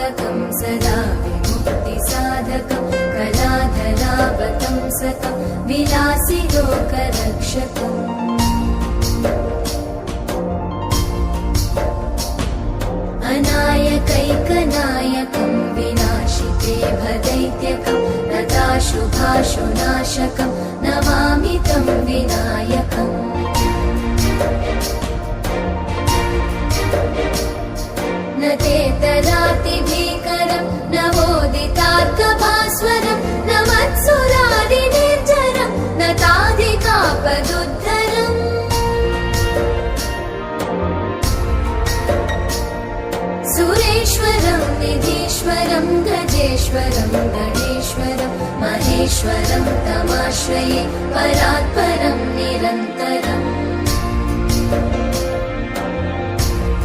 स्थापकं सदा विमुक्तिसाधकं कलाधरावतंसकं विलासि लोकरक्षकम् अनायकैकनायकं विनाशिते भदैत्यकं नताशुभाशुनाशकं नमामि तं विनायकम् न तेतरातिभीकरं नवोदितार्कभास्वरं न मत्सुरादिनिर्झरं न ताधिकापदुद्धरम् सुरेश्वरं निधीश्वरं गजेश्वरं गणेश्वरं महेश्वरं तमाश्रये परात्परं निरन्तरम्